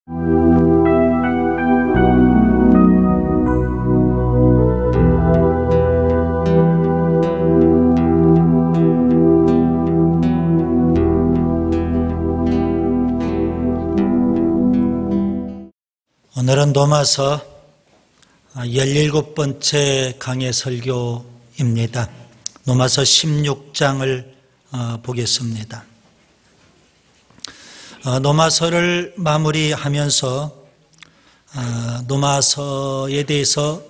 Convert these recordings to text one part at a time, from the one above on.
오늘은 로마서 17번째 강해 설교입니다. 로마서 16장을 보겠습니다. 로마서를 마무리하면서 로마서에 대해서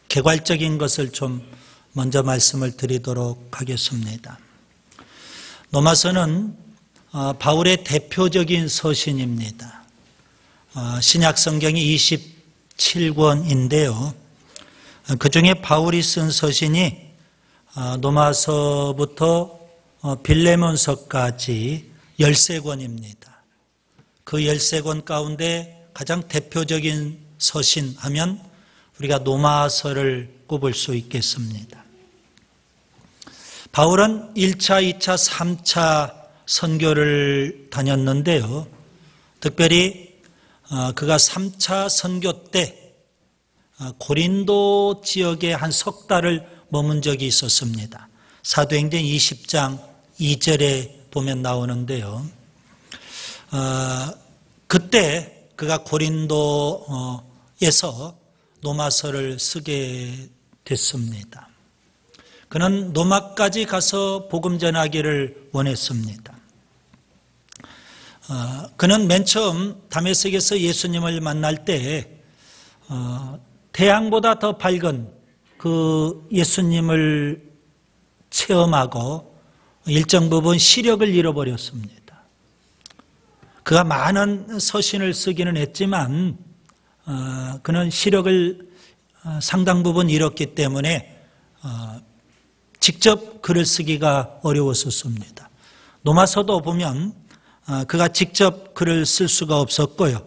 개괄적인 것을 좀 먼저 말씀을 드리도록 하겠습니다. 로마서는 바울의 대표적인 서신입니다. 신약 성경이 27권인데요. 그 중에 바울이 쓴 서신이 로마서부터 빌레몬서까지 13권입니다. 그 13권 가운데 가장 대표적인 서신 하면 우리가 로마서를 꼽을 수 있겠습니다. 바울은 1차, 2차, 3차 선교를 다녔는데요. 특별히 그가 3차 선교 때 고린도 지역에 한 석 달을 머문 적이 있었습니다. 사도행전 20장 2절에 보면 나오는데요. 그때 그가 고린도에서 로마서를 쓰게 됐습니다. 그는 로마까지 가서 복음 전하기를 원했습니다. 그는 맨 처음 다메섹에서 예수님을 만날 때 태양보다 더 밝은 그 예수님을 체험하고 일정 부분 시력을 잃어버렸습니다. 그가 많은 서신을 쓰기는 했지만 그는 시력을 상당 부분 잃었기 때문에 직접 글을 쓰기가 어려웠었습니다. 로마서도 보면 그가 직접 글을 쓸 수가 없었고요.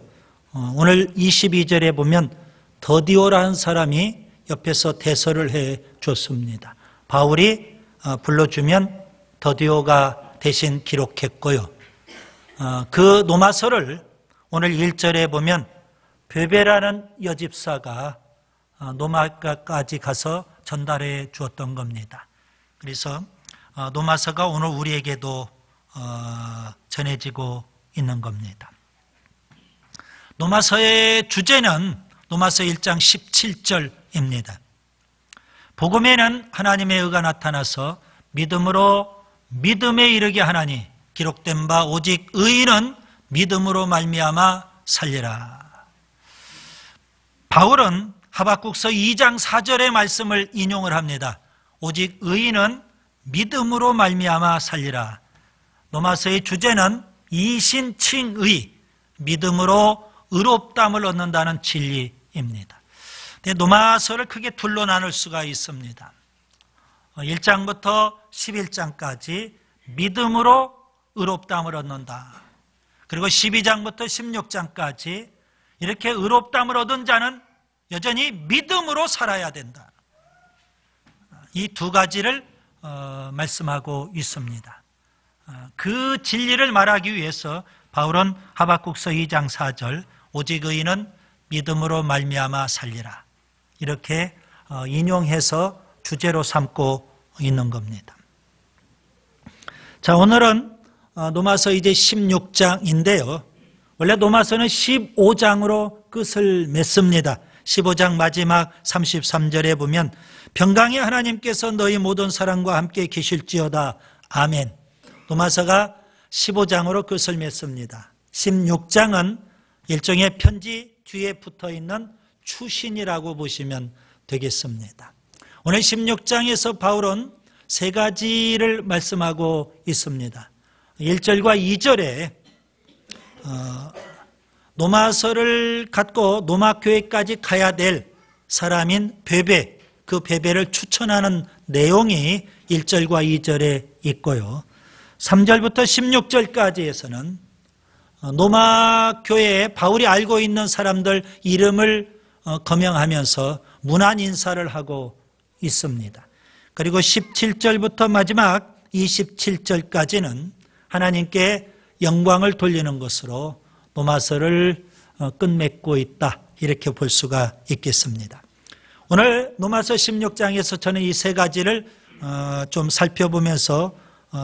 오늘 22절에 보면 더디오라는 사람이 옆에서 대서를 해 줬습니다. 바울이 불러주면 더디오가 대신 기록했고요. 그 로마서를 오늘 1절에 보면 베베라는 여집사가 로마까지 가서 전달해 주었던 겁니다. 그래서 로마서가 오늘 우리에게도 전해지고 있는 겁니다. 로마서의 주제는 로마서 1장 17절입니다. 복음에는 하나님의 의가 나타나서 믿음으로 믿음에 이르게 하나니 기록된 바 오직 의인은 믿음으로 말미암아 살리라. 바울은 하박국서 2장 4절의 말씀을 인용을 합니다. 오직 의인은 믿음으로 말미암아 살리라. 로마서의 주제는 이신칭의, 믿음으로 의롭다함을 얻는다는 진리입니다. 로마서를 크게 둘로 나눌 수가 있습니다. 1장부터 11장까지 믿음으로 의롭다함을 얻는다. 그리고 12장부터 16장까지 이렇게 의롭다함을 얻은 자는 여전히 믿음으로 살아야 된다. 이 두 가지를 말씀하고 있습니다. 그 진리를 말하기 위해서 바울은 하박국서 2장 4절 오직 의인은 믿음으로 말미암아 살리라 이렇게 인용해서 주제로 삼고 있는 겁니다. 자, 오늘은 로마서 이제 16장인데요. 원래 로마서는 15장으로 끝을 맺습니다. 15장 마지막 33절에 보면 평강의 하나님께서 너희 모든 사람과 함께 계실지어다. 아멘. 로마서가 15장으로 끝을 맺습니다. 16장은 일종의 편지 뒤에 붙어있는 추신이라고 보시면 되겠습니다. 오늘 16장에서 바울은 세 가지를 말씀하고 있습니다. 1절과 2절에 로마서를 갖고 로마교회까지 가야 될 사람인 베베, 그 베베를 추천하는 내용이 1절과 2절에 있고요. 3절부터 16절까지에서는 로마교회에 바울이 알고 있는 사람들 이름을 거명하면서 문안 인사를 하고 있습니다. 그리고 17절부터 마지막 27절까지는 하나님께 영광을 돌리는 것으로 로마서를 끝맺고 있다, 이렇게 볼 수가 있겠습니다. 오늘 로마서 16장에서 저는 이 세 가지를 좀 살펴보면서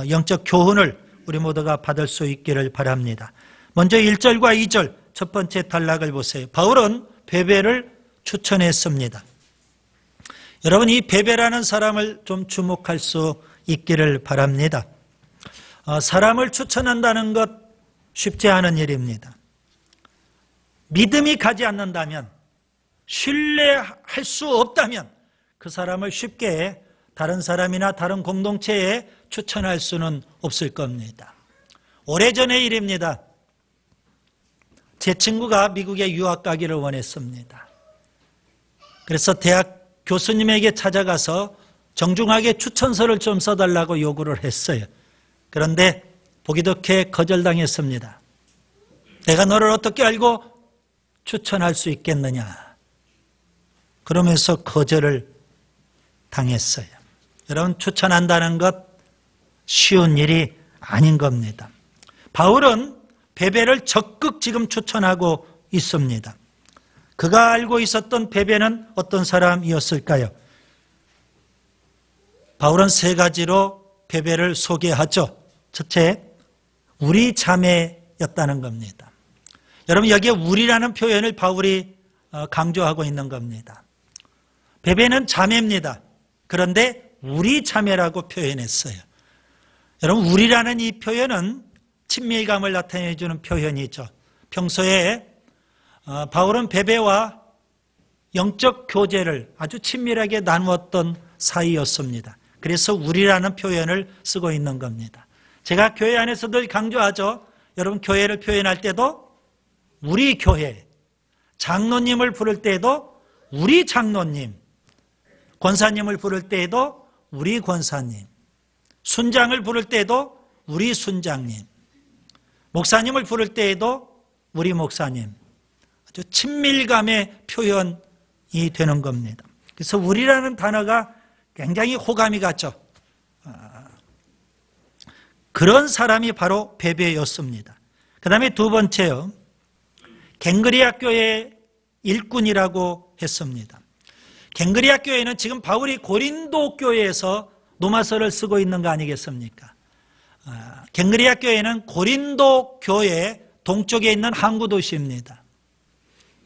영적 교훈을 우리 모두가 받을 수 있기를 바랍니다. 먼저 1절과 2절 첫 번째 단락을 보세요. 바울은 베베를 추천했습니다. 여러분, 이 베베라는 사람을 좀 주목할 수 있기를 바랍니다. 사람을 추천한다는 것 쉽지 않은 일입니다. 믿음이 가지 않는다면, 신뢰할 수 없다면 그 사람을 쉽게 다른 사람이나 다른 공동체에 추천할 수는 없을 겁니다. 오래전의 일입니다. 제 친구가 미국에 유학 가기를 원했습니다. 그래서 대학 교수님에게 찾아가서 정중하게 추천서를 좀 써달라고 요구를 했어요. 그런데 보기 좋게 거절당했습니다. 내가 너를 어떻게 알고 추천할 수 있겠느냐, 그러면서 거절을 당했어요. 여러분, 추천한다는 것 쉬운 일이 아닌 겁니다. 바울은 베베를 적극 지금 추천하고 있습니다. 그가 알고 있었던 베베는 어떤 사람이었을까요? 바울은 세 가지로 베베를 소개하죠. 첫째, 우리 자매였다는 겁니다. 여러분, 여기에 우리라는 표현을 바울이 강조하고 있는 겁니다. 베베는 자매입니다. 그런데 우리 자매라고 표현했어요. 여러분, 우리라는 이 표현은 친밀감을 나타내주는 표현이죠. 평소에 바울은 베베와 영적 교제를 아주 친밀하게 나누었던 사이였습니다. 그래서 우리라는 표현을 쓰고 있는 겁니다. 제가 교회 안에서 늘 강조하죠. 여러분, 교회를 표현할 때도 우리 교회, 장로님을 부를 때도 우리 장로님, 권사님을 부를 때에도 우리 권사님, 순장을 부를 때도 우리 순장님, 목사님을 부를 때에도 우리 목사님. 아주 친밀감의 표현이 되는 겁니다. 그래서 우리라는 단어가 굉장히 호감이 갔죠. 그런 사람이 바로 베베였습니다. 그 다음에 두 번째요, 갱그리아 교회 일꾼이라고 했습니다. 갱그리아 교회는 지금 바울이 고린도 교회에서 로마서를 쓰고 있는 거 아니겠습니까? 갱그리아 교회는 고린도 교회 동쪽에 있는 항구 도시입니다.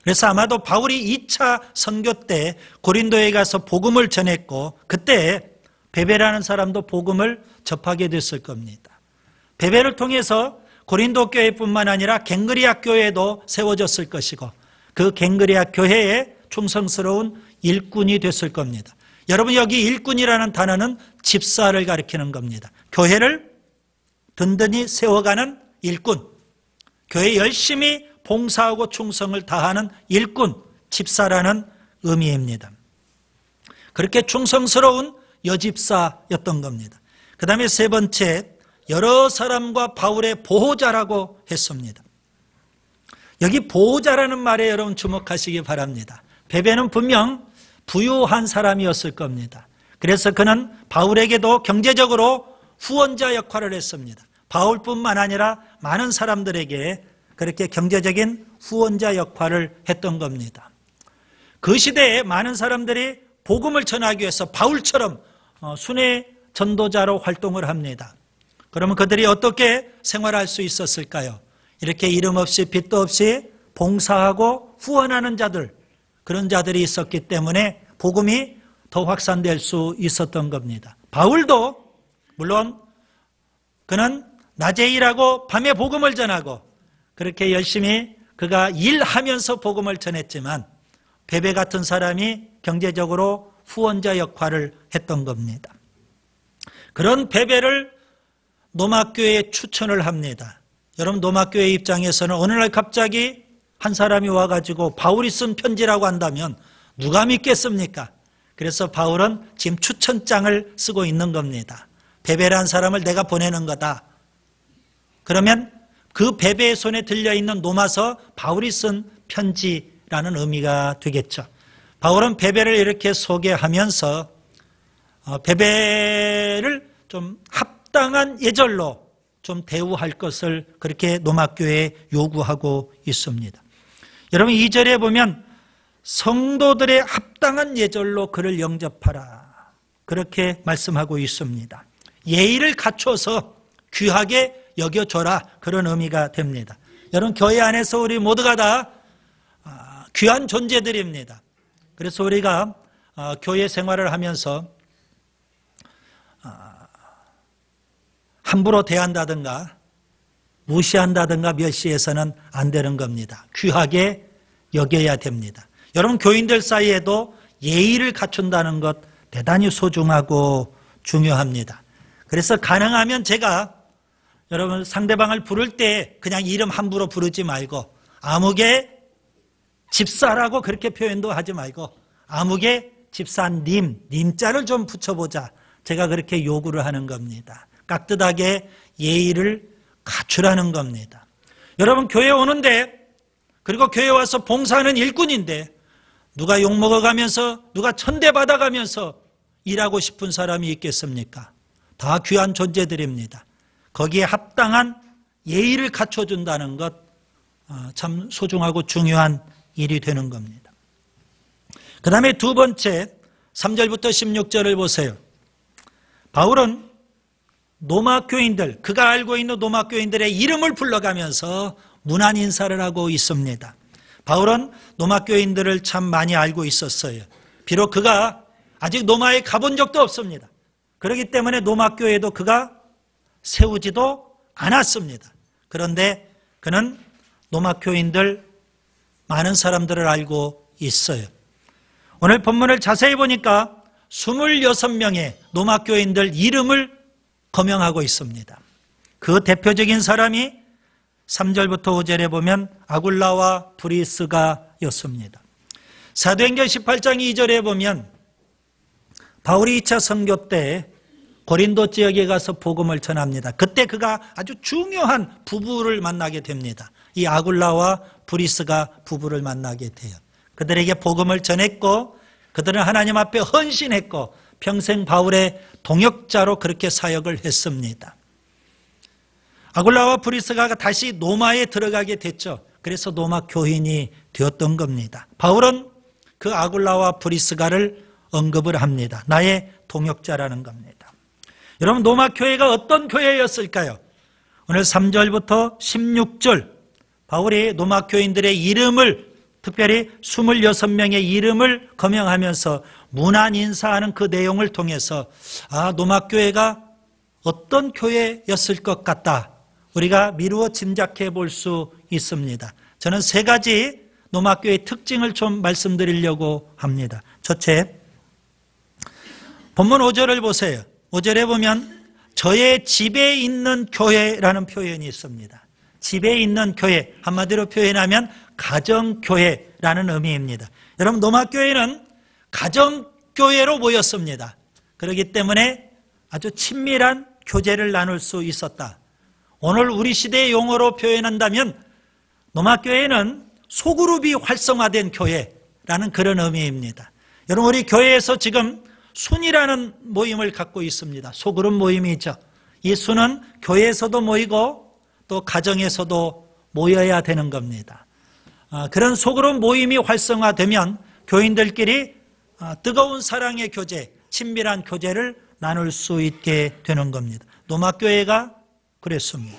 그래서 아마도 바울이 2차 선교 때 고린도에 가서 복음을 전했고, 그때 베베라는 사람도 복음을 접하게 됐을 겁니다. 베베를 통해서 고린도 교회뿐만 아니라 갱그리아 교회도 세워졌을 것이고, 그 갱그리아 교회에 충성스러운 일꾼이 됐을 겁니다. 여러분, 여기 일꾼이라는 단어는 집사를 가리키는 겁니다. 교회를 든든히 세워가는 일꾼, 교회 열심히 봉사하고 충성을 다하는 일꾼, 집사라는 의미입니다. 그렇게 충성스러운 여집사였던 겁니다. 그 다음에 세 번째, 여러 사람과 바울의 보호자라고 했습니다. 여기 보호자라는 말에 여러분 주목하시기 바랍니다. 베베는 분명 부유한 사람이었을 겁니다. 그래서 그는 바울에게도 경제적으로 후원자 역할을 했습니다. 바울뿐만 아니라 많은 사람들에게 그렇게 경제적인 후원자 역할을 했던 겁니다. 그 시대에 많은 사람들이 복음을 전하기 위해서 바울처럼 순회 전도자로 활동을 합니다. 그러면 그들이 어떻게 생활할 수 있었을까요? 이렇게 이름 없이 빚도 없이 봉사하고 후원하는 자들, 그런 자들이 있었기 때문에 복음이 더 확산될 수 있었던 겁니다. 바울도 물론 그는 낮에 일하고 밤에 복음을 전하고 그렇게 열심히 그가 일하면서 복음을 전했지만 베베 같은 사람이 경제적으로 후원자 역할을 했던 겁니다. 그런 베베를 노마교회에 추천을 합니다. 여러분, 노마교회 입장에서는 어느 날 갑자기 한 사람이 와가지고 바울이 쓴 편지라고 한다면 누가 믿겠습니까? 그래서 바울은 지금 추천장을 쓰고 있는 겁니다. 베베라는 사람을 내가 보내는 거다. 그러면 그 베베의 손에 들려있는 노마서, 바울이 쓴 편지라는 의미가 되겠죠. 바울은 베베를 이렇게 소개하면서 베베를 좀 합당한 예절로 좀 대우할 것을 그렇게 노마교회에 요구하고 있습니다. 여러분 2절에 보면 성도들의 합당한 예절로 그를 영접하라, 그렇게 말씀하고 있습니다. 예의를 갖춰서 귀하게 여겨줘라, 그런 의미가 됩니다. 여러분 교회 안에서 우리 모두가 다 귀한 존재들입니다. 그래서 우리가 교회 생활을 하면서 함부로 대한다든가 무시한다든가 멸시해서는 안 되는 겁니다. 귀하게 여겨야 됩니다. 여러분 교인들 사이에도 예의를 갖춘다는 것 대단히 소중하고 중요합니다. 그래서 가능하면 제가 여러분 상대방을 부를 때 그냥 이름 함부로 부르지 말고 아무개 집사라고 그렇게 표현도 하지 말고 아무개 집사님, 님자를 좀 붙여보자, 제가 그렇게 요구를 하는 겁니다. 깍듯하게 예의를 갖추라는 겁니다. 여러분 교회 오는데, 그리고 교회 와서 봉사하는 일꾼인데 누가 욕먹어가면서 누가 천대받아가면서 일하고 싶은 사람이 있겠습니까? 다 귀한 존재들입니다. 거기에 합당한 예의를 갖춰준다는 것 참 소중하고 중요한 일이 되는 겁니다. 그 다음에 두 번째 3절부터 16절을 보세요. 바울은 노마교인들, 그가 알고 있는 노마교인들의 이름을 불러가면서 문안 인사를 하고 있습니다. 바울은 노마교인들을 참 많이 알고 있었어요. 비록 그가 아직 노마에 가본 적도 없습니다. 그렇기 때문에 노마교회도 그가 세우지도 않았습니다. 그런데 그는 노마교인들 많은 사람들을 알고 있어요. 오늘 본문을 자세히 보니까 26명의 노마교인들 이름을 거명하고 있습니다. 그 대표적인 사람이 3절부터 5절에 보면 아굴라와 브리스가였습니다. 사도행전 18장 2절에 보면 바울이 2차 선교 때 고린도 지역에 가서 복음을 전합니다. 그때 그가 아주 중요한 부부를 만나게 됩니다. 이 아굴라와 브리스가 부부를 만나게 돼요. 그들에게 복음을 전했고 그들은 하나님 앞에 헌신했고 평생 바울의 동역자로 그렇게 사역을 했습니다. 아굴라와 브리스가가 다시 노마에 들어가게 됐죠. 그래서 노마 교인이 되었던 겁니다. 바울은 그 아굴라와 브리스가를 언급을 합니다. 나의 동역자라는 겁니다. 여러분 노마 교회가 어떤 교회였을까요? 오늘 3절부터 16절 바울이 노마 교인들의 이름을, 특별히 26명의 이름을 거명하면서 문안 인사하는 그 내용을 통해서 노마 교회가 어떤 교회였을 것 같다, 우리가 미루어 짐작해 볼 수 있습니다. 저는 세 가지 노마 교회의 특징을 좀 말씀드리려고 합니다. 첫째, 본문 5절을 보세요. 5절에 보면 저의 집에 있는 교회라는 표현이 있습니다. 집에 있는 교회, 한마디로 표현하면 가정교회라는 의미입니다. 여러분 노마교회는 가정교회로 모였습니다. 그렇기 때문에 아주 친밀한 교제를 나눌 수 있었다. 오늘 우리 시대의 용어로 표현한다면 노마교회는 소그룹이 활성화된 교회라는 그런 의미입니다. 여러분 우리 교회에서 지금 순이라는 모임을 갖고 있습니다. 소그룹 모임이 있죠. 이 순은 교회에서도 모이고 또 가정에서도 모여야 되는 겁니다. 그런 소그룹 모임이 활성화되면 교인들끼리 뜨거운 사랑의 교제, 친밀한 교제를 나눌 수 있게 되는 겁니다. 노마교회가 그랬습니다.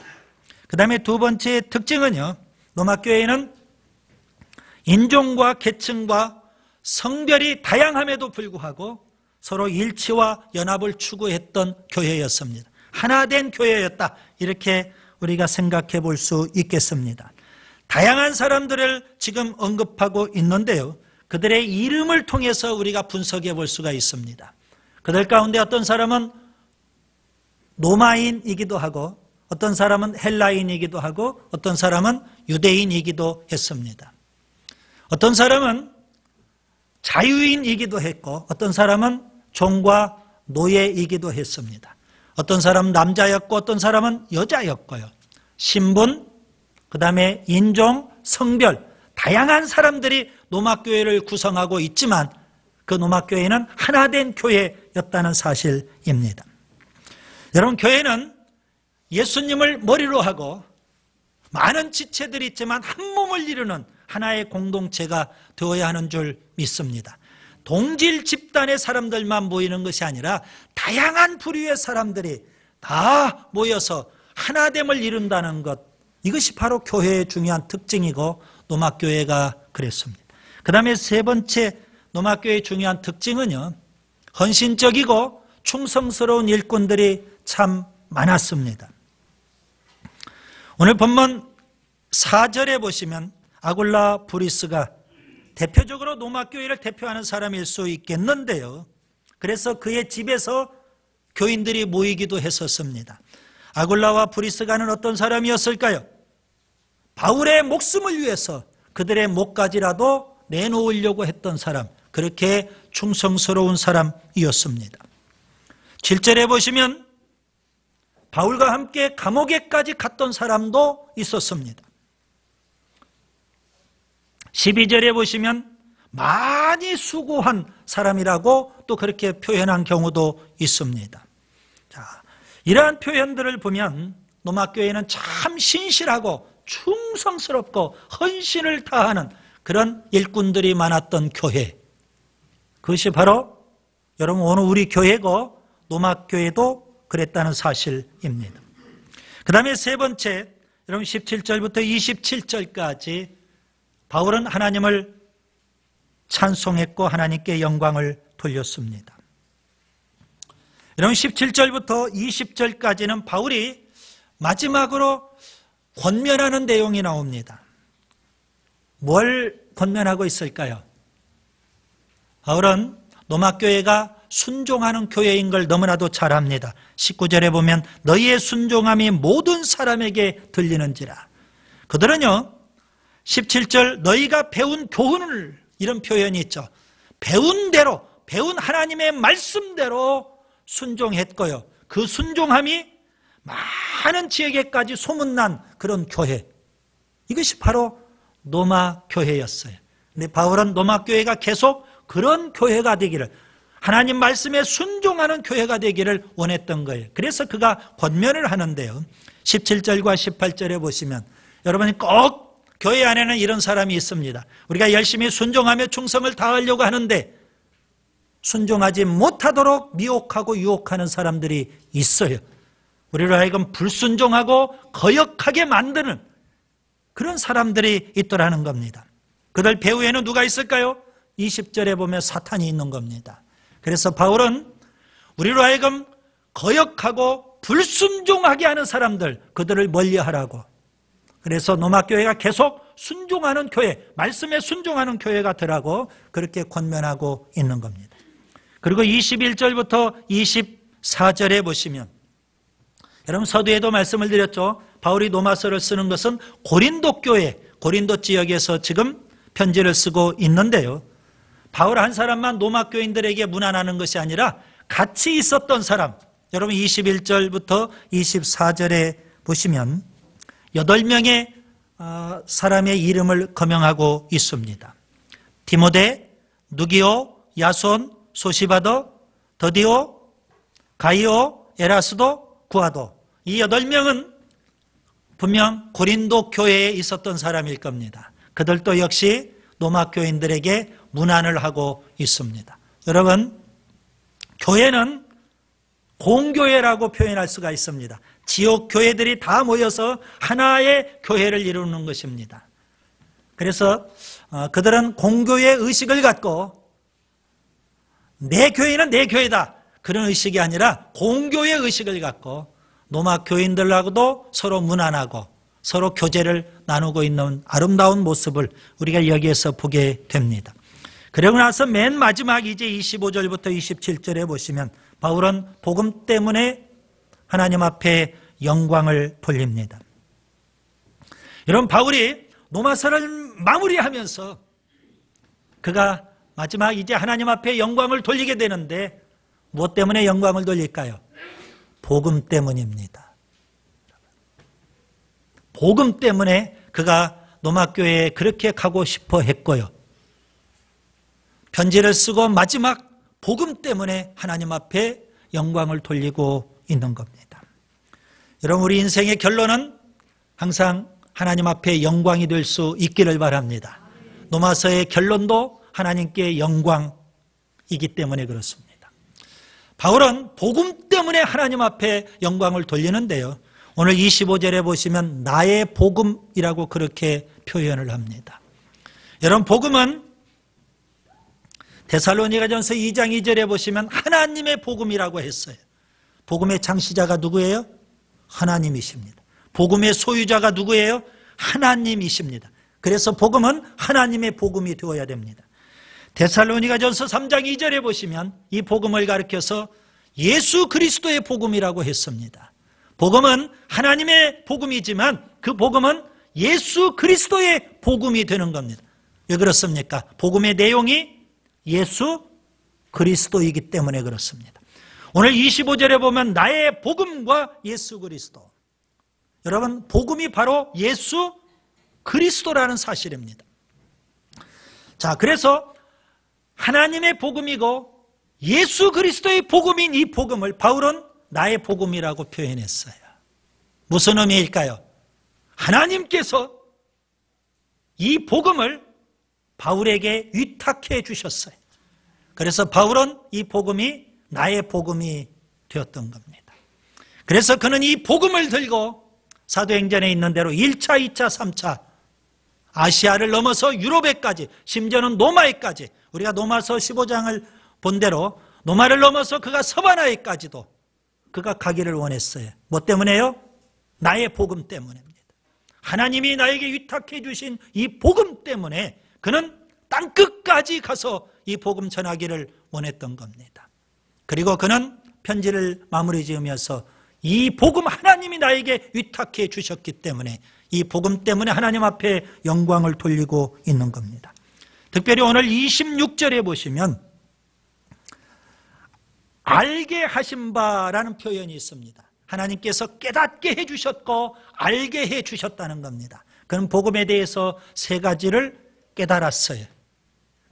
그 다음에 두 번째 특징은요, 노마교회는 인종과 계층과 성별이 다양함에도 불구하고 서로 일치와 연합을 추구했던 교회였습니다. 하나된 교회였다, 이렇게 우리가 생각해 볼 수 있겠습니다. 다양한 사람들을 지금 언급하고 있는데요, 그들의 이름을 통해서 우리가 분석해 볼 수가 있습니다. 그들 가운데 어떤 사람은 로마인이기도 하고 어떤 사람은 헬라인이기도 하고 어떤 사람은 유대인이기도 했습니다. 어떤 사람은 자유인이기도 했고 어떤 사람은 종과 노예이기도 했습니다. 어떤 사람은 남자였고 어떤 사람은 여자였고요. 신분, 그 다음에 인종, 성별, 다양한 사람들이 노마교회를 구성하고 있지만 그 노마교회는 하나된 교회였다는 사실입니다. 여러분 교회는 예수님을 머리로 하고 많은 지체들이 있지만 한 몸을 이루는 하나의 공동체가 되어야 하는 줄 믿습니다. 동질 집단의 사람들만 모이는 것이 아니라 다양한 부류의 사람들이 다 모여서 하나됨을 이룬다는 것, 이것이 바로 교회의 중요한 특징이고 노막교회가 그랬습니다. 그 다음에 세 번째 노막교회의 중요한 특징은요, 헌신적이고 충성스러운 일꾼들이 참 많았습니다. 오늘 본문 4절에 보시면 아굴라 브리스가 대표적으로 노막교회를 대표하는 사람일 수 있겠는데요, 그래서 그의 집에서 교인들이 모이기도 했었습니다. 아굴라와 브리스가는 어떤 사람이었을까요? 바울의 목숨을 위해서 그들의 목까지라도 내놓으려고 했던 사람, 그렇게 충성스러운 사람이었습니다. 7절에 보시면 바울과 함께 감옥에까지 갔던 사람도 있었습니다. 12절에 보시면 많이 수고한 사람이라고 또 그렇게 표현한 경우도 있습니다. 자, 이러한 표현들을 보면 노막교회는 참 신실하고 충성스럽고 헌신을 다하는 그런 일꾼들이 많았던 교회, 그것이 바로 여러분 오늘 우리 교회고 노막교회도 그랬다는 사실입니다. 그 다음에 세 번째, 여러분 17절부터 27절까지 바울은 하나님을 찬송했고 하나님께 영광을 돌렸습니다. 여러분 17절부터 20절까지는 바울이 마지막으로 권면하는 내용이 나옵니다. 뭘 권면하고 있을까요? 바울은 노막교회가 순종하는 교회인 걸 너무나도 잘 압니다. 19절에 보면 너희의 순종함이 모든 사람에게 들리는지라. 그들은요 17절 너희가 배운 교훈을, 이런 표현이 있죠. 배운 대로, 배운 하나님의 말씀대로 순종했고요, 그 순종함이 많은 지역에까지 소문난 그런 교회, 이것이 바로 노마교회였어요. 근데 바울은 노마교회가 계속 그런 교회가 되기를, 하나님 말씀에 순종하는 교회가 되기를 원했던 거예요. 그래서 그가 권면을 하는데요, 17절과 18절에 보시면 여러분이 꼭 교회 안에는 이런 사람이 있습니다. 우리가 열심히 순종하며 충성을 다하려고 하는데 순종하지 못하도록 미혹하고 유혹하는 사람들이 있어요. 우리로 하여금 불순종하고 거역하게 만드는 그런 사람들이 있더라는 겁니다. 그들 배후에는 누가 있을까요? 20절에 보면 사탄이 있는 겁니다. 그래서 바울은 우리로 하여금 거역하고 불순종하게 하는 사람들, 그들을 멀리하라고, 그래서 노마교회가 계속 순종하는 교회, 말씀에 순종하는 교회가 되라고 그렇게 권면하고 있는 겁니다. 그리고 21절부터 24절에 보시면 여러분 서두에도 말씀을 드렸죠. 바울이 노마서를 쓰는 것은 고린도 교회, 고린도 지역에서 지금 편지를 쓰고 있는데요, 바울 한 사람만 노마교인들에게 문안하는 것이 아니라 같이 있었던 사람, 여러분 21절부터 24절에 보시면 8명의 사람의 이름을 거명하고 있습니다. 디모데, 누기오, 야손, 소시바더, 더디오, 가이오, 에라스도, 구아도, 이 8명은 분명 고린도 교회에 있었던 사람일 겁니다. 그들도 역시 노마교인들에게 문안을 하고 있습니다. 여러분, 교회는 공교회라고 표현할 수가 있습니다. 지역 교회들이 다 모여서 하나의 교회를 이루는 것입니다. 그래서 그들은 공교회 의식을 갖고 내 교회는 내 교회다, 그런 의식이 아니라 공교회 의식을 갖고 노마교인들하고도 서로 문안하고 서로 교제를 나누고 있는 아름다운 모습을 우리가 여기에서 보게 됩니다. 그러고 나서 맨 마지막 이제 25절부터 27절에 보시면 바울은 복음 때문에 하나님 앞에 영광을 돌립니다. 여러분, 바울이 노마서를 마무리하면서 그가 마지막 이제 하나님 앞에 영광을 돌리게 되는데 무엇 때문에 영광을 돌릴까요? 복음 때문입니다. 복음 때문에 그가 노마교회에 그렇게 가고 싶어 했고요, 편지를 쓰고 마지막 복음 때문에 하나님 앞에 영광을 돌리고 있는 겁니다. 여러분, 우리 인생의 결론은 항상 하나님 앞에 영광이 될 수 있기를 바랍니다. 노마서의 결론도 하나님께 영광이기 때문에 그렇습니다. 바울은 복음 때문에 하나님 앞에 영광을 돌리는데요, 오늘 25절에 보시면 나의 복음이라고 그렇게 표현을 합니다. 여러분, 복음은 데살로니가전서 2장 2절에 보시면 하나님의 복음이라고 했어요. 복음의 창시자가 누구예요? 하나님이십니다. 복음의 소유자가 누구예요? 하나님이십니다. 그래서 복음은 하나님의 복음이 되어야 됩니다. 데살로니가전서 3장 2절에 보시면 이 복음을 가리켜서 예수 그리스도의 복음이라고 했습니다. 복음은 하나님의 복음이지만 그 복음은 예수 그리스도의 복음이 되는 겁니다. 왜 그렇습니까? 복음의 내용이 예수 그리스도이기 때문에 그렇습니다. 오늘 25절에 보면 나의 복음과 예수 그리스도. 여러분, 복음이 바로 예수 그리스도라는 사실입니다. 자, 그래서 하나님의 복음이고 예수 그리스도의 복음인 이 복음을 바울은 나의 복음이라고 표현했어요. 무슨 의미일까요? 하나님께서 이 복음을 바울에게 위탁해 주셨어요. 그래서 바울은 이 복음이 나의 복음이 되었던 겁니다. 그래서 그는 이 복음을 들고 사도행전에 있는 대로 1차, 2차, 3차 아시아를 넘어서 유럽에까지, 심지어는 노마에까지, 우리가 노마서 15장을 본 대로 노마를 넘어서 그가 서바나에까지도 그가 가기를 원했어요. 뭐 때문에요? 나의 복음 때문입니다. 하나님이 나에게 위탁해 주신 이 복음 때문에 그는 땅끝까지 가서 이 복음 전하기를 원했던 겁니다. 그리고 그는 편지를 마무리 지으면서 이 복음 하나님이 나에게 위탁해 주셨기 때문에 이 복음 때문에 하나님 앞에 영광을 돌리고 있는 겁니다. 특별히 오늘 26절에 보시면 알게 하신 바라는 표현이 있습니다. 하나님께서 깨닫게 해주셨고 알게 해주셨다는 겁니다. 그는 복음에 대해서 세 가지를 깨달았어요.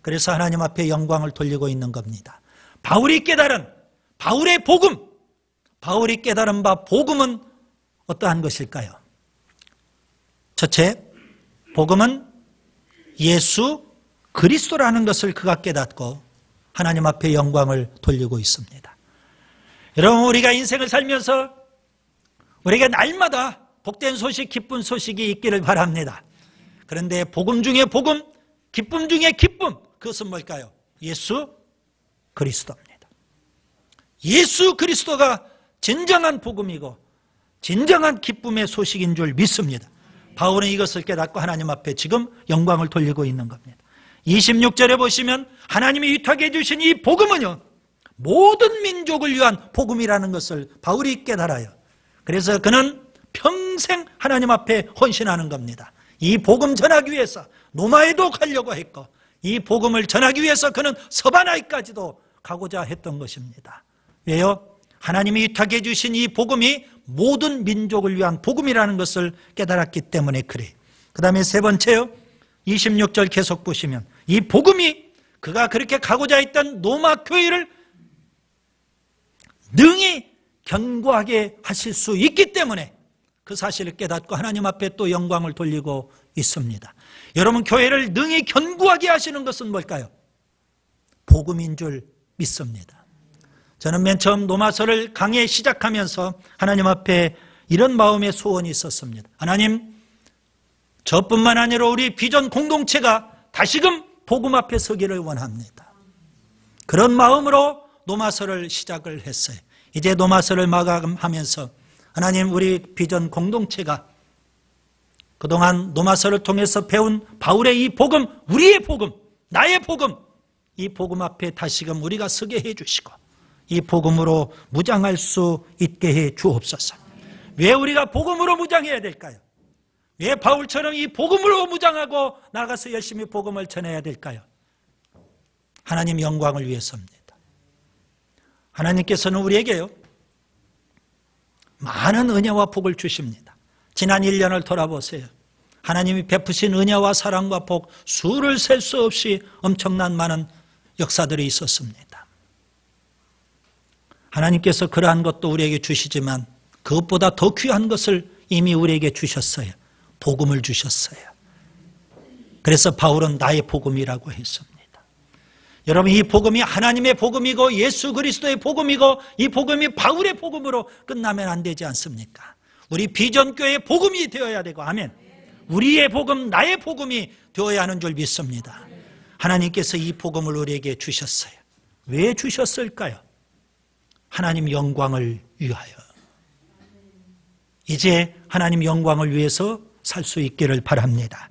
그래서 하나님 앞에 영광을 돌리고 있는 겁니다. 바울이 깨달은 바울의 복음, 바울이 깨달은 바 복음은 어떠한 것일까요? 첫째, 복음은 예수 그리스도라는 것을 그가 깨닫고 하나님 앞에 영광을 돌리고 있습니다. 여러분, 우리가 인생을 살면서 우리가 날마다 복된 소식, 기쁜 소식이 있기를 바랍니다. 그런데 복음 중에 복음, 기쁨 중에 기쁨, 그것은 뭘까요? 예수 그리스도입니다. 예수 그리스도가 진정한 복음이고 진정한 기쁨의 소식인 줄 믿습니다. 바울은 이것을 깨닫고 하나님 앞에 지금 영광을 돌리고 있는 겁니다. 26절에 보시면 하나님이 위탁해 주신 이 복음은요, 모든 민족을 위한 복음이라는 것을 바울이 깨달아요. 그래서 그는 평생 하나님 앞에 헌신하는 겁니다. 이 복음 전하기 위해서 노마에도 가려고 했고 이 복음을 전하기 위해서 그는 서바나이까지도 가고자 했던 것입니다. 왜요? 하나님이 위탁해 주신 이 복음이 모든 민족을 위한 복음이라는 것을 깨달았기 때문에 그래요. 그 다음에 세 번째요, 26절 계속 보시면 이 복음이 그가 그렇게 가고자 했던 노마 교회를 능히 견고하게 하실 수 있기 때문에 그 사실을 깨닫고 하나님 앞에 또 영광을 돌리고 있습니다. 여러분, 교회를 능히 견고하게 하시는 것은 뭘까요? 복음인 줄 믿습니다. 저는 맨 처음 노마서를 강해 시작하면서 하나님 앞에 이런 마음의 소원이 있었습니다. 하나님, 저뿐만 아니라 우리 비전 공동체가 다시금 복음 앞에 서기를 원합니다. 그런 마음으로 노마서를 시작을 했어요. 이제 노마서를 마감하면서 하나님, 우리 비전 공동체가 그동안 노마서를 통해서 배운 바울의 이 복음, 우리의 복음, 나의 복음, 이 복음 앞에 다시금 우리가 서게 해 주시고 이 복음으로 무장할 수 있게 해 주옵소서. 왜 우리가 복음으로 무장해야 될까요? 왜 바울처럼 이 복음으로 무장하고 나가서 열심히 복음을 전해야 될까요? 하나님 영광을 위해서입니다. 하나님께서는 우리에게요, 많은 은혜와 복을 주십니다. 지난 1년을 돌아보세요. 하나님이 베푸신 은혜와 사랑과 복, 수를 셀 수 없이 엄청난 많은 역사들이 있었습니다. 하나님께서 그러한 것도 우리에게 주시지만 그것보다 더 귀한 것을 이미 우리에게 주셨어요. 복음을 주셨어요. 그래서 바울은 나의 복음이라고 했습니다. 여러분, 이 복음이 하나님의 복음이고 예수 그리스도의 복음이고 이 복음이 바울의 복음으로 끝나면 안 되지 않습니까? 우리 비전교회의 복음이 되어야 되고, 아멘. 우리의 복음, 나의 복음이 되어야 하는 줄 믿습니다. 하나님께서 이 복음을 우리에게 주셨어요. 왜 주셨을까요? 하나님 영광을 위하여. 이제 하나님 영광을 위해서 살 수 있기를 바랍니다.